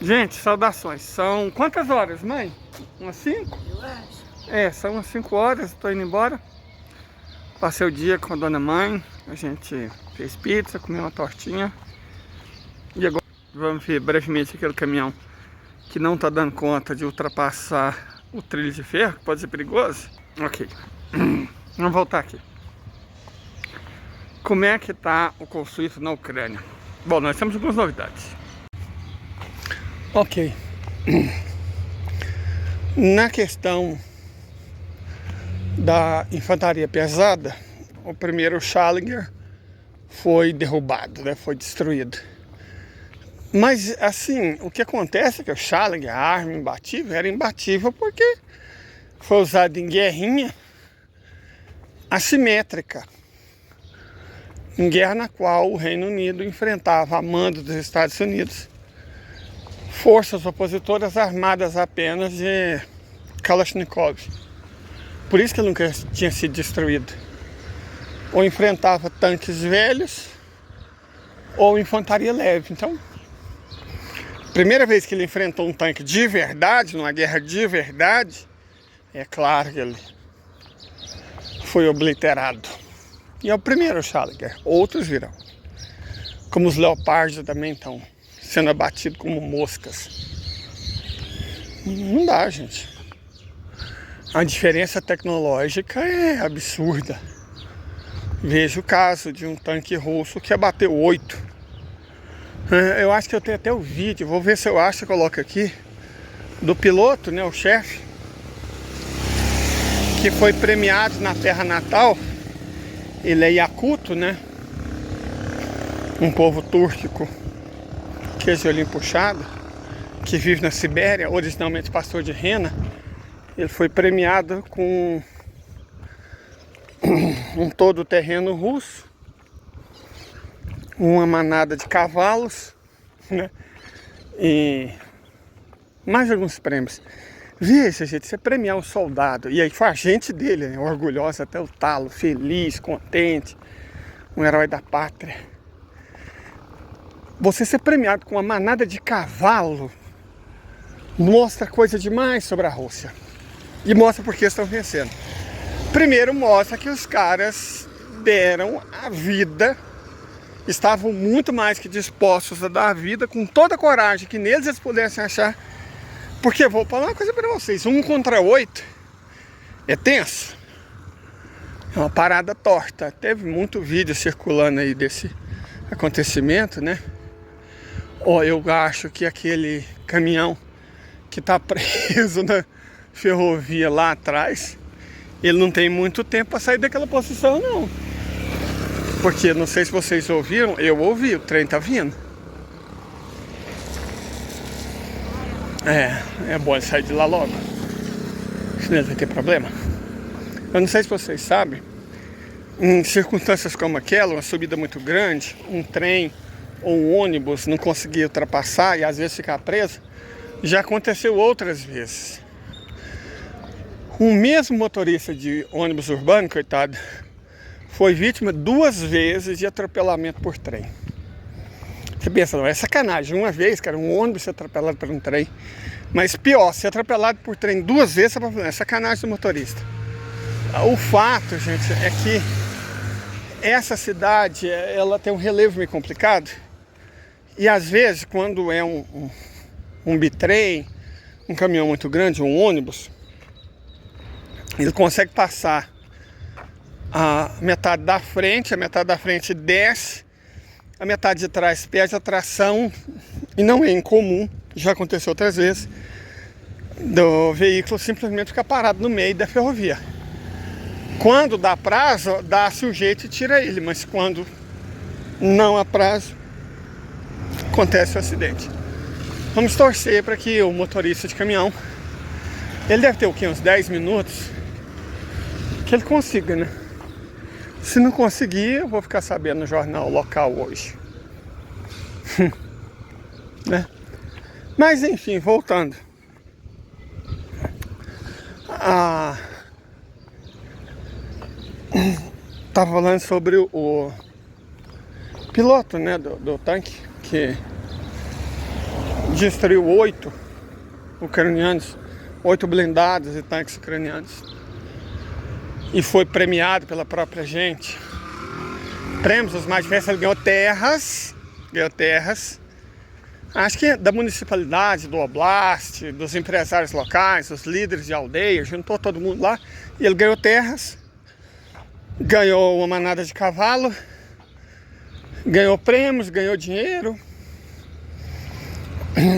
Gente, saudações. São quantas horas, mãe? Umas 5? Eu acho. É, são umas 5 horas, tô indo embora. Passei o dia com a dona mãe, a gente fez pizza, comeu uma tortinha. E agora vamos ver brevemente aquele caminhão que não tá dando conta de ultrapassar o trilho de ferro, que pode ser perigoso. Ok, vamos voltar aqui. Como é que tá o conflito na Ucrânia? Bom, nós temos algumas novidades. Ok. Na questão da infantaria pesada, o primeiro Challenger foi derrubado, né? Foi destruído. Mas assim, o que acontece é que o Challenger, a arma imbatível, era imbatível porque foi usado em guerrinha assimétrica. Em guerra na qual o Reino Unido enfrentava, a mando dos Estados Unidos, forças opositoras armadas apenas de Kalashnikov. Por isso que ele nunca tinha sido destruído. Ou enfrentava tanques velhos, ou infantaria leve. Então, primeira vez que ele enfrentou um tanque de verdade, numa guerra de verdade, é claro que ele foi obliterado. E é o primeiro Challenger, outros virão. Como os Leopard também estão sendo abatidos como moscas. Não dá, gente. A diferença tecnológica é absurda. Veja o caso de um tanque russo que abateu 8. Eu acho que eu tenho até o vídeo, vou ver se eu acho e coloco aqui, do piloto, né, o chefe, que foi premiado na terra natal. Ele é iacuto, né? Um povo túrquico, queijo olhinho puxado, que vive na Sibéria, originalmente pastor de rena. Ele foi premiado com um todo-terreno russo, uma manada de cavalos, né? E mais alguns prêmios. Veja, gente, você premiar um soldado, e aí foi a gente dele, né? Orgulhosa até o talo, feliz, contente, um herói da pátria. Você ser premiado com uma manada de cavalo mostra coisa demais sobre a Rússia. E mostra por que estão vencendo. Primeiro mostra que os caras deram a vida, estavam muito mais que dispostos a dar a vida, com toda a coragem que neles eles pudessem achar. Porque vou falar uma coisa para vocês, 1 contra 8 é tenso. É uma parada torta. Teve muito vídeo circulando aí desse acontecimento, né? Ó, eu acho que aquele caminhão que tá preso na ferrovia lá atrás, ele não tem muito tempo para sair daquela posição, não. Porque, não sei se vocês ouviram, eu ouvi, o trem tá vindo. É bom ele sair de lá logo, senão ele vai ter problema. Eu não sei se vocês sabem, em circunstâncias como aquela, uma subida muito grande, um trem ou um ônibus não conseguir ultrapassar e às vezes ficar preso, já aconteceu outras vezes. O mesmo motorista de ônibus urbano, coitado, foi vítima 2 vezes de atropelamento por trem. Você pensa, não, é sacanagem. Uma vez, cara, um ônibus ser atropelado por um trem. Mas pior, ser atropelado por trem 2 vezes é sacanagem do motorista. O fato, gente, é que essa cidade, ela tem um relevo meio complicado. E às vezes, quando é um bitrem, um caminhão muito grande, um ônibus, ele consegue passar a metade da frente, a metade da frente desce, a metade de trás perde a tração, e não é incomum, já aconteceu outras vezes, do veículo simplesmente ficar parado no meio da ferrovia. Quando dá prazo, dá-se um jeito e tira ele, mas quando não há prazo, acontece o acidente. Vamos torcer para que o motorista de caminhão, ele deve ter o quê? Uns 10 minutos, que ele consiga, né? Se não conseguir, eu vou ficar sabendo no jornal local hoje. Né? Mas enfim, voltando. Tava falando sobre o piloto, né, do tanque, que destruiu 8 ucranianos, 8 blindados e tanques ucranianos. E foi premiado pela própria gente. Prêmios os mais diversos, ele ganhou terras, acho que da municipalidade, do oblast, dos empresários locais, dos líderes de aldeia, juntou todo mundo lá, e ele ganhou terras, ganhou uma manada de cavalo, ganhou prêmios, ganhou dinheiro,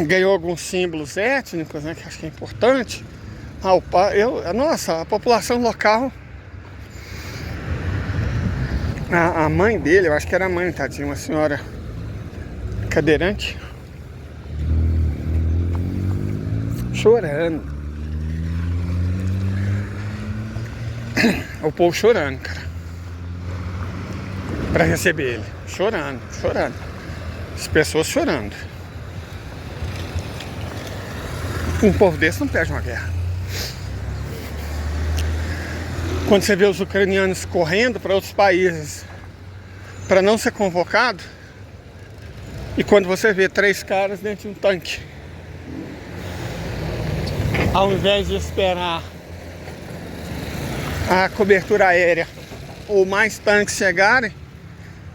ganhou alguns símbolos étnicos, né, que acho que é importante. Nossa, a população local, a mãe dele, eu acho que era a mãe, tadinha, uma senhora cadeirante, chorando. O povo chorando, cara, pra receber ele, chorando, as pessoas chorando. Um povo desse não perde uma guerra. Quando você vê os ucranianos correndo para outros países para não ser convocado, e quando você vê 3 caras dentro de um tanque, ao invés de esperar a cobertura aérea ou mais tanques chegarem,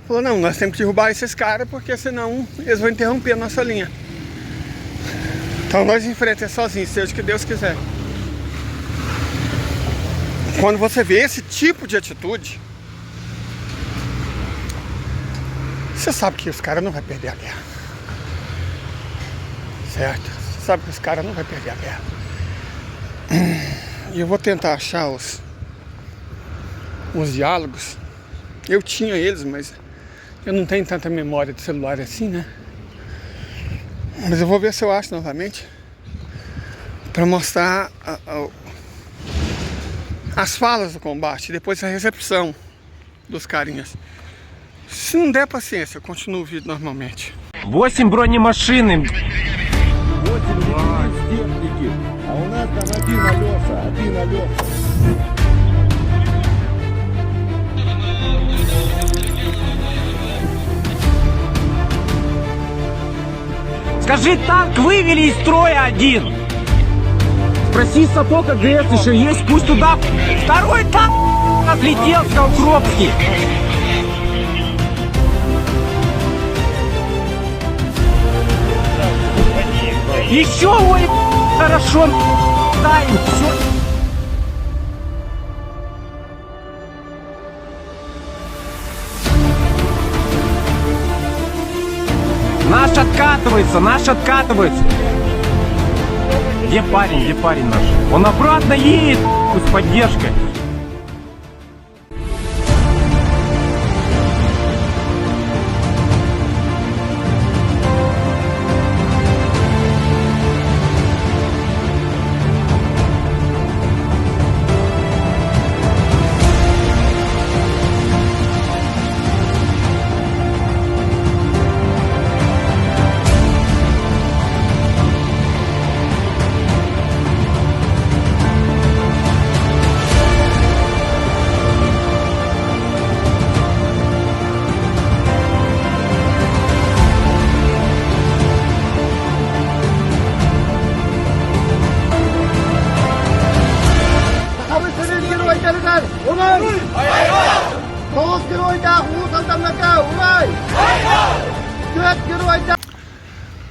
falou, não, nós temos que derrubar esses caras, porque senão eles vão interromper a nossa linha. Então nós enfrentamos sozinhos, seja o que Deus quiser. Quando você vê esse tipo de atitude, você sabe que os caras não vão perder a guerra. Certo? Você sabe que os caras não vão perder a guerra. E eu vou tentar achar os diálogos. Eu tinha eles, mas eu não tenho tanta memória de celular assim, né? Mas eu vou ver se eu acho novamente para mostrar as falas do combate, depois a recepção dos carinhas. Se não der paciência, eu continuo o vídeo normalmente. 8 бронемашины. 8 техники, а у нас там один Алёша. Скажи, танк вывели из строя один. Спроси Сапог АГС, еще есть, пусть туда. Второй танк отлетел, сказал Кропский. Еще, ой, хорошо, даем, все. Наш откатывается. Где парень наш? Он обратно едет с поддержкой.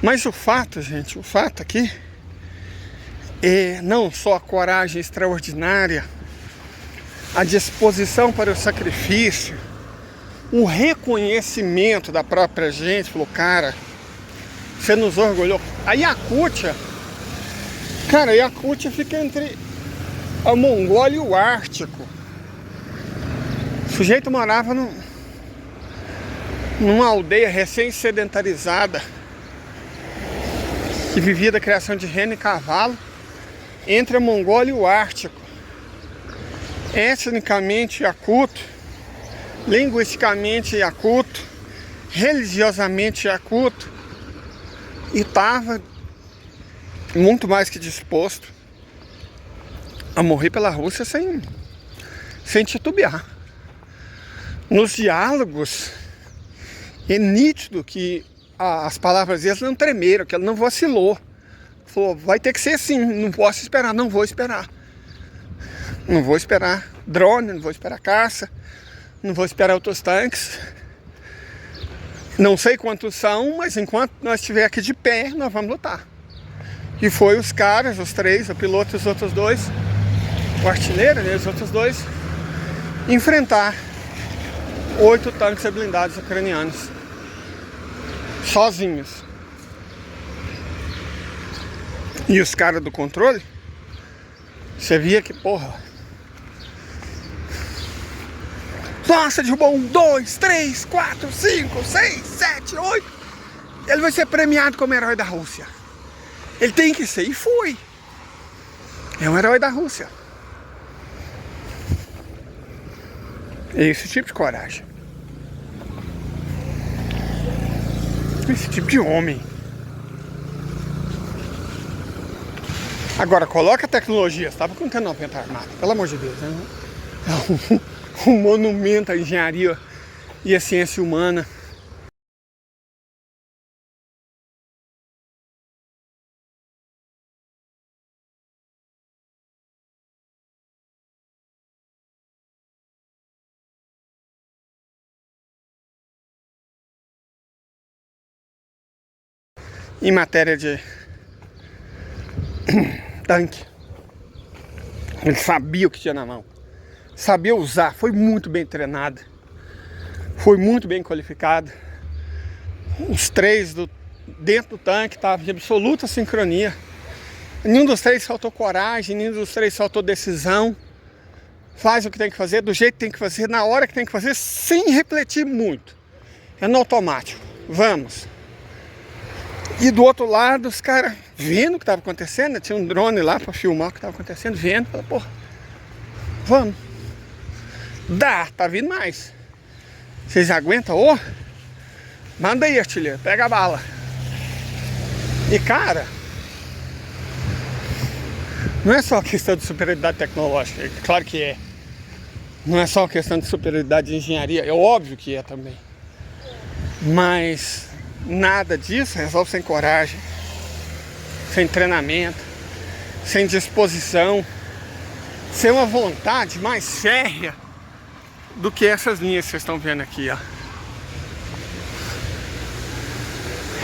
Mas o fato, gente, o fato aqui é não só a coragem extraordinária, a disposição para o sacrifício, o reconhecimento da própria gente, falou, cara, você nos orgulhou. A Iacútia, cara, a Iacútia fica entre a Mongólia e o Ártico. O sujeito morava numa aldeia recém-sedentarizada, que vivia da criação de rena e cavalo, entre a Mongólia e o Ártico. Etnicamente iacuto, linguisticamente iacuto, religiosamente iacuto, e estava muito mais que disposto a morrer pela Rússia sem titubear. Nos diálogos é nítido que as palavras deles não tremeram, que ela não vacilou. Falou, vai ter que ser assim, não posso esperar, não vou esperar. Não vou esperar drone, não vou esperar caça, não vou esperar outros tanques. Não sei quantos são, mas enquanto nós estiver aqui de pé, nós vamos lutar. E foi os caras, os três, o piloto e os outros dois, o artilheiro e os outros dois, enfrentar 8 tanques blindados ucranianos, sozinhos. E os caras do controle, você via que, porra, nossa, derrubou 1, 2, 3, 4, 5, 6, 7, 8. Ele vai ser premiado como herói da Rússia. Ele tem que ser, e foi. É um herói da Rússia. É esse tipo de coragem. Esse tipo de homem. Agora, coloca a tecnologia. Você estava com T-90 armado, pelo amor de Deus, né? É um monumento à engenharia e à ciência humana. Em matéria de tanque, ele sabia o que tinha na mão, sabia usar, foi muito bem treinado, foi muito bem qualificado. Os três dentro do tanque estavam em absoluta sincronia. Nenhum dos três faltou coragem, nenhum dos três faltou decisão. Faz o que tem que fazer, do jeito que tem que fazer, na hora que tem que fazer, sem refletir muito. É no automático. Vamos. E do outro lado, os caras vendo o que estava acontecendo, tinha um drone lá para filmar o que estava acontecendo, vendo, falaram, porra, vamos. Dá, tá vindo mais. Vocês aguentam? Ô, manda aí, artilheiro, pega a bala. E cara, não é só questão de superioridade tecnológica, é claro que é. Não é só questão de superioridade de engenharia, é óbvio que é também. Mas nada disso resolve sem coragem, sem treinamento, sem disposição, sem uma vontade mais férrea do que essas linhas que vocês estão vendo aqui, ó.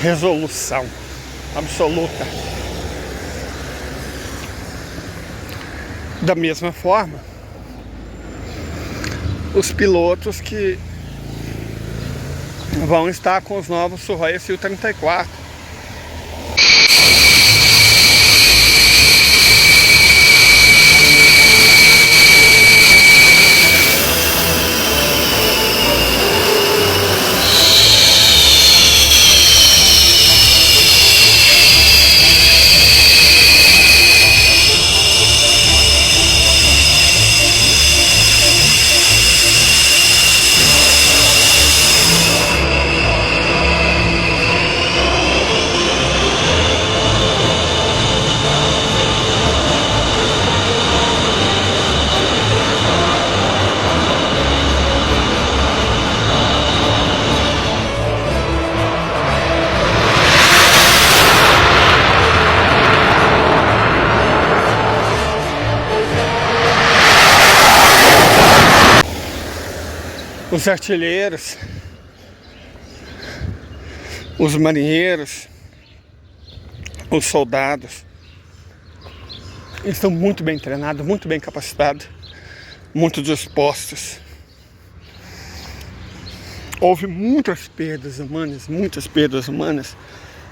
Resolução absoluta. Da mesma forma, os pilotos que vão estar com os novos Sukhoi Su-34. Os artilheiros, os marinheiros, os soldados, eles estão muito bem treinados, muito bem capacitados, muito dispostos. Houve muitas perdas humanas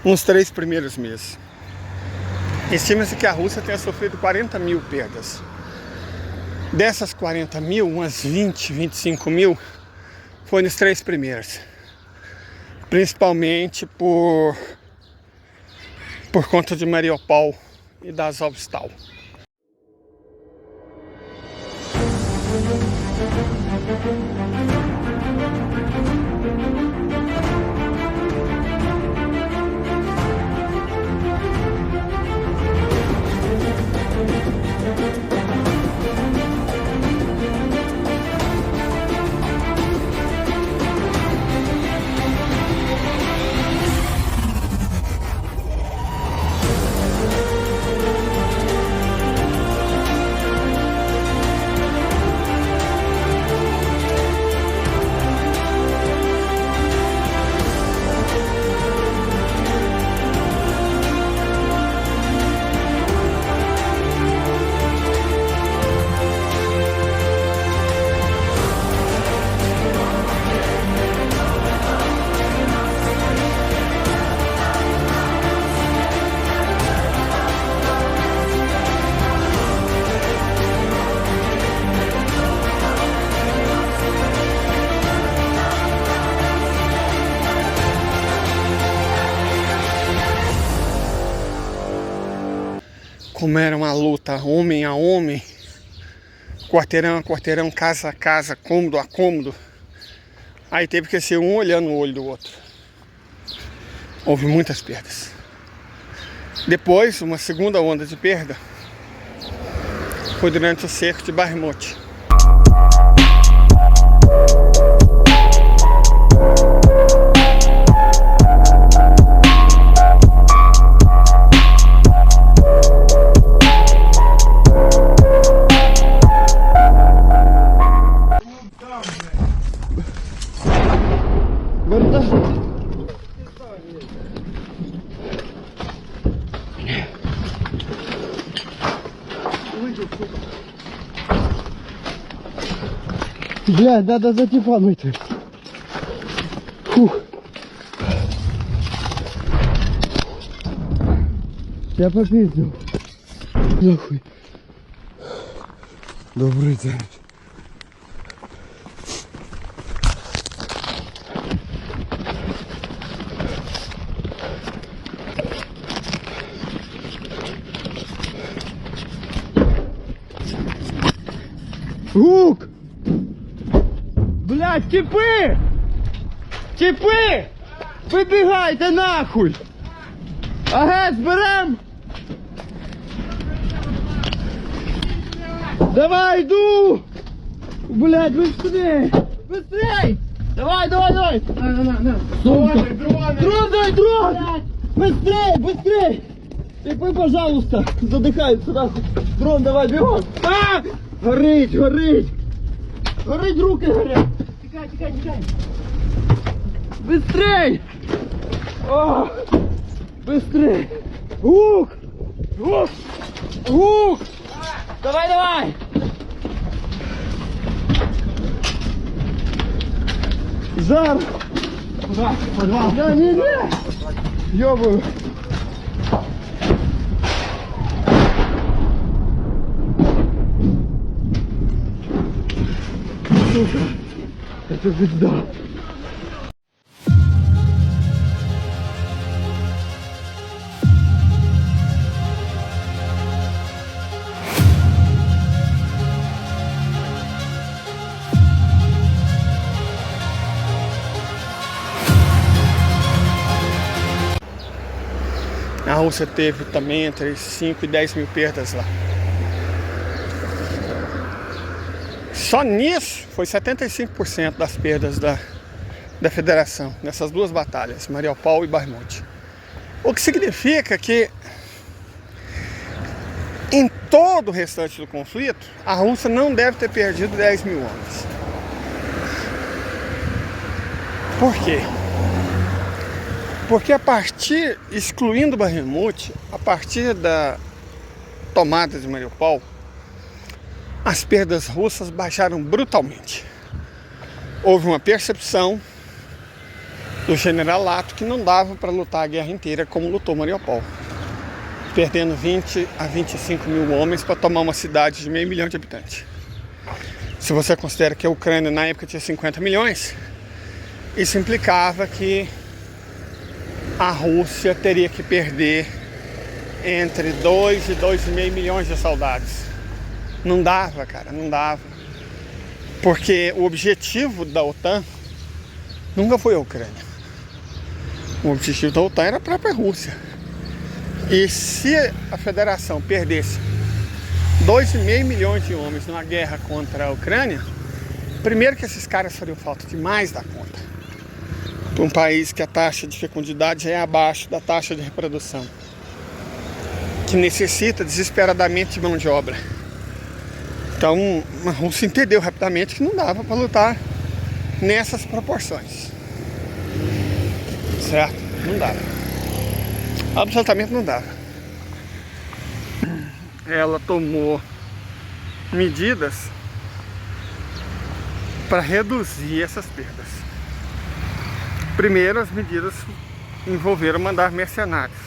nos 3 primeiros meses. Estima-se que a Rússia tenha sofrido 40 mil perdas. Dessas 40 mil, umas 20, 25 mil foi nos 3 primeiros. Principalmente por conta de Mariupol e da Azovstal. como era uma luta homem a homem, quarteirão a quarteirão, casa a casa, cômodo a cômodo, aí teve que ser um olhando no olho do outro. Houve muitas perdas. Depois, uma segunda onda de perda foi durante o cerco de Bakhmut. Блядь, надо за типом идти. Фух. Я попиздил. Нахуй. Добрый день. Гук! Блядь, типи! Типи! Вибігайте нахуй! Агет, берем! Давай, иду! Блядь, быстрей! Быстрей! Давай, давай, давай! На. Дрон дай, дрон! Быстрей, быстрей! Типи, пожалуйста! Задыхай сюда! Дрон, давай, бегом! А! Горить, горить! Горить, руки горять! Тікай! Быстрей! О! Быстрей! Гук! Давай! Жар! Подвал! Да, не! Ёбаю! Сука! Это пизда! A Rússia teve também entre 5 e 10 mil perdas lá. Só nisso foi 75% das perdas da Federação, nessas duas batalhas, Mariupol e Bakhmut. O que significa que em todo o restante do conflito, a Rússia não deve ter perdido 10 mil homens. Por quê? Porque excluindo Bakhmut, a partir da tomada de Mariupol, as perdas russas baixaram brutalmente. Houve uma percepção do general Lato que não dava para lutar a guerra inteira como lutou Mariupol, perdendo 20 a 25 mil homens para tomar uma cidade de 500 mil de habitantes. Se você considera que a Ucrânia na época tinha 50 milhões, isso implicava que a Rússia teria que perder entre 2 e 2,5 milhões de soldados. Não dava, cara, não dava. Porque o objetivo da OTAN nunca foi a Ucrânia. O objetivo da OTAN era a própria Rússia. E se a Federação perdesse 2,5 milhões de homens numa guerra contra a Ucrânia, primeiro que esses caras fariam falta demais da conta. Para um país que a taxa de fecundidade é abaixo da taxa de reprodução, que necessita desesperadamente de mão de obra. Então a Rússia entendeu rapidamente que não dava para lutar nessas proporções. Certo? Não dava. Absolutamente não dava. Ela tomou medidas para reduzir essas perdas. Primeiro, as medidas envolveram mandar mercenários.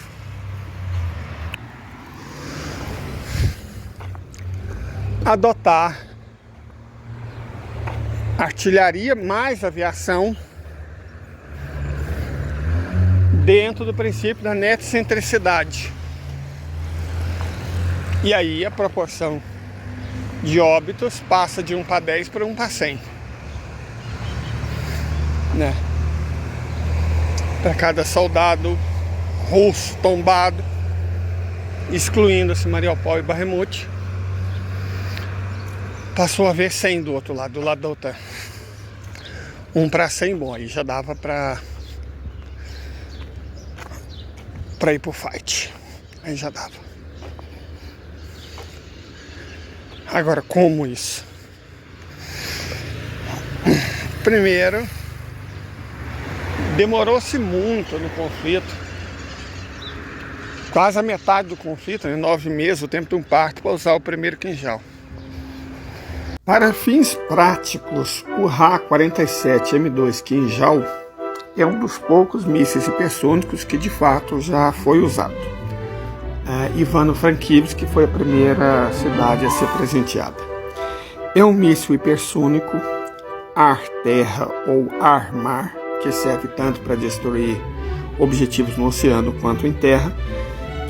Adotar artilharia mais aviação dentro do princípio da netcentricidade. E aí a proporção de óbitos passa de 1 para 10 para 1 para 100, né? Para cada soldado russo tombado, excluindo-se Mariupol e Bakhmut, passou a haver 100 do outro lado, do lado da OTAN. 1 para 100, bom, aí já dava para ir pro fight. Aí já dava. Agora, como isso? Primeiro, demorou-se muito no conflito. Quase a metade do conflito, né? 9 meses, o tempo de um parto, para usar o primeiro quinjal. Para fins práticos, o Ra-47M2 Kinjal é um dos poucos mísseis hipersônicos que de fato já foi usado. Ivano-Frankivsk foi a primeira cidade a ser presenteada. É um míssil hipersônico ar-terra ou ar-mar, que serve tanto para destruir objetivos no oceano quanto em terra,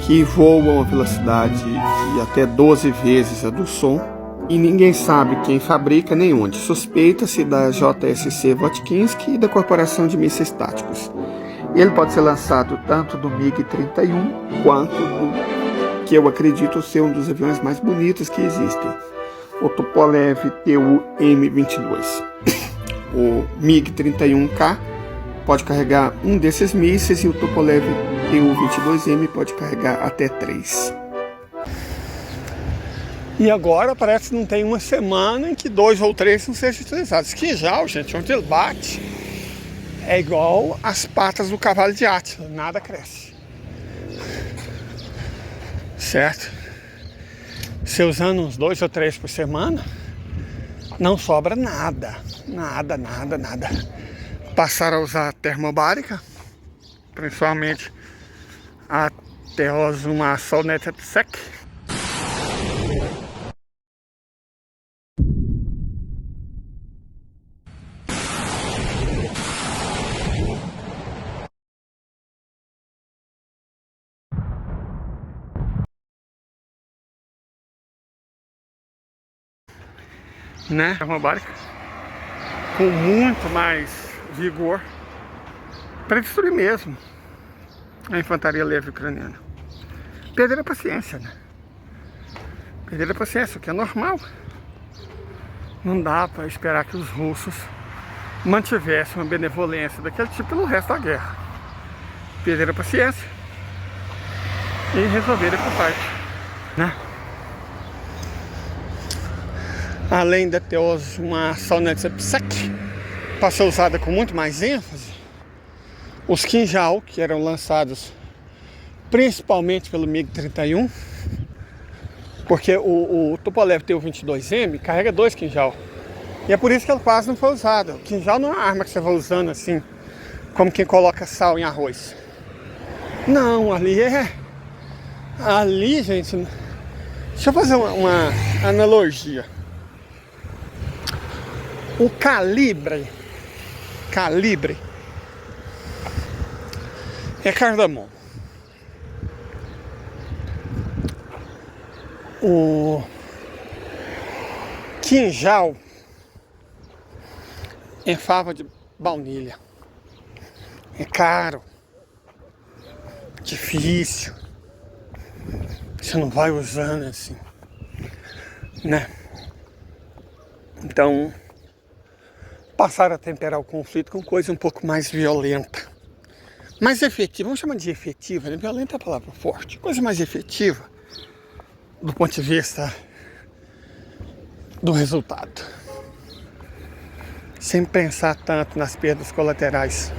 que voam a velocidade de até 12 vezes a do som, e ninguém sabe quem fabrica nem onde. Suspeita-se da JSC Votkинский e da Corporação de Mísseis Táticos. Ele pode ser lançado tanto do MiG-31 quanto do que eu acredito ser um dos aviões mais bonitos que existem, o Tupolev Tu-M22. O MiG-31K pode carregar um desses mísseis e o Tupolev Tu-22M pode carregar até 3. E agora parece que não tem uma semana em que 2 ou 3 não sejam utilizados. Kinjal, gente, onde ele bate, é igual as patas do cavalo de Átila, nada cresce. Certo? Se usando uns 2 ou 3 por semana, não sobra nada. Nada. Passaram a usar a termobárica, principalmente a Terrozuma Solnetsek. Né? Termobárica com muito mais vigor para destruir mesmo a infantaria leve ucraniana. Perder a paciência, né? Perder a paciência, o que é normal. Não dá para esperar que os russos mantivessem uma benevolência daquele tipo pelo resto da guerra. Perder a paciência e resolver a parte, né? Além da Terrozuma Solnetsek, passou usada com muito mais ênfase, os Kinjal, que eram lançados principalmente pelo MiG-31, porque o Tupolev Tu-22M carrega 2 Kinjal, e é por isso que ele quase não foi usado. O Kinjal não é uma arma que você vai usando assim, como quem coloca sal em arroz. Não, ali, gente, deixa eu fazer uma analogia. O calibre é cardamomo. O Kinjal é fava de baunilha. É caro, difícil. Você não vai usando assim, né? Então, passaram a temperar o conflito com coisa um pouco mais violenta, mais efetiva, vamos chamar de efetiva, né? Violenta é a palavra forte, coisa mais efetiva do ponto de vista do resultado, sem pensar tanto nas perdas colaterais.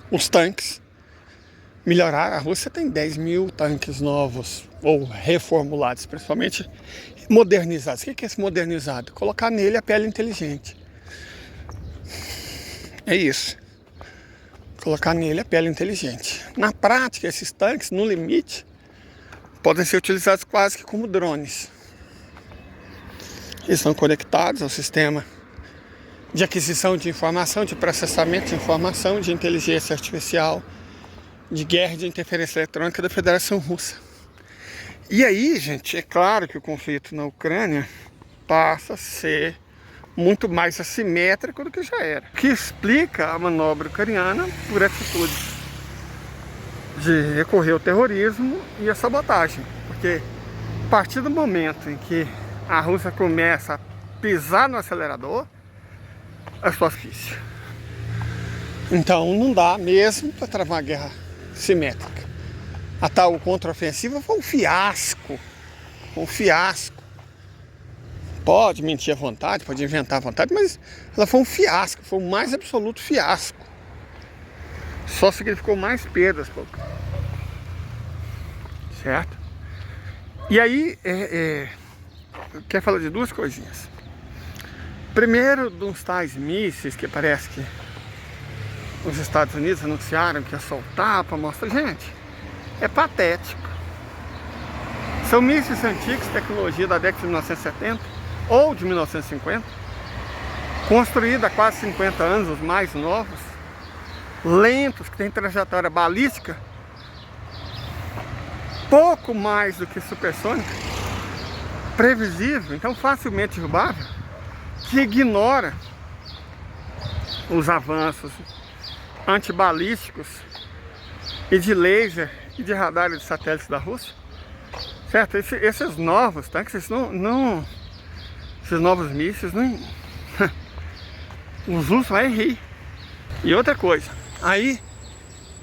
Os tanques melhorar. A Rússia tem 10 mil tanques novos, ou reformulados, principalmente modernizados. O que é esse modernizado? Colocar nele a pele inteligente. É isso. Colocar nele a pele inteligente. Na prática, esses tanques, no limite, podem ser utilizados quase que como drones. Eles são conectados ao sistema de aquisição de informação, de processamento de informação, de inteligência artificial, de guerra e de interferência eletrônica da Federação Russa. E aí, gente, é claro que o conflito na Ucrânia passa a ser muito mais assimétrico do que já era. O que explica a manobra ucraniana por atitudes de recorrer ao terrorismo e à sabotagem. Porque a partir do momento em que a Rússia começa a pisar no acelerador, é só difícil. Então não dá mesmo para travar uma guerra simétrica. A tal contraofensiva foi um fiasco. Um fiasco. Pode mentir à vontade, pode inventar à vontade, mas ela foi um fiasco, foi o mais absoluto fiasco. Só significou mais perdas, pouco. Certo? E aí, eu quero falar de duas coisinhas. Primeiro, de uns tais mísseis que parece que os Estados Unidos anunciaram que ia soltar para mostrar. Gente, é patético. São mísseis antigos, tecnologia da década de 1970 ou de 1950, construídos há quase 50 anos, os mais novos, lentos, que têm trajetória balística pouco mais do que supersônica, previsível, então facilmente derrubável, que ignora os avanços antibalísticos e de laser e de radar de satélites da Rússia, certo? Esses novos tanques, esses novos mísseis, os russos vão rir. E outra coisa, aí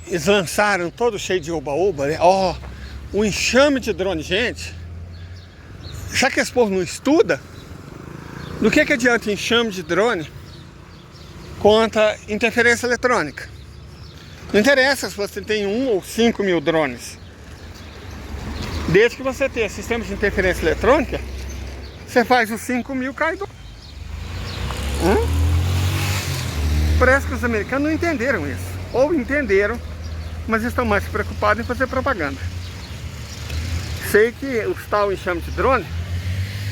eles lançaram todo cheio de oba-oba, né? Ó, um enxame de drone, gente. Já que esse povo não estuda, do que adianta enxame de drone contra interferência eletrônica? Não interessa se você tem 1 ou 5 mil drones. Desde que você tenha sistema de interferência eletrônica, você faz os 5 mil cair do... Parece que os americanos não entenderam isso. Ou entenderam, mas estão mais preocupados em fazer propaganda. Sei que os tal enxame de drone,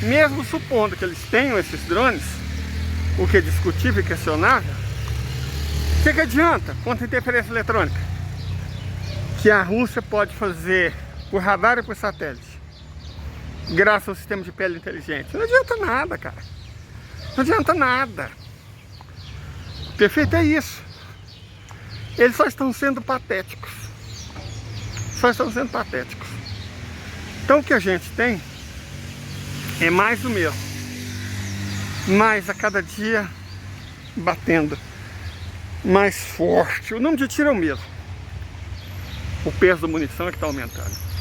mesmo supondo que eles tenham esses drones, o que é discutível e questionável, o que adianta contra a interferência eletrônica? Que a Rússia pode fazer por radar e por satélite, graças ao sistema de pele inteligente. Não adianta nada, cara. Não adianta nada. Perfeito, é isso. Eles só estão sendo patéticos. Só estão sendo patéticos. Então o que a gente tem é mais do mesmo. Mais a cada dia batendo mais forte. O número de tiro é o mesmo. O peso da munição é que está aumentando.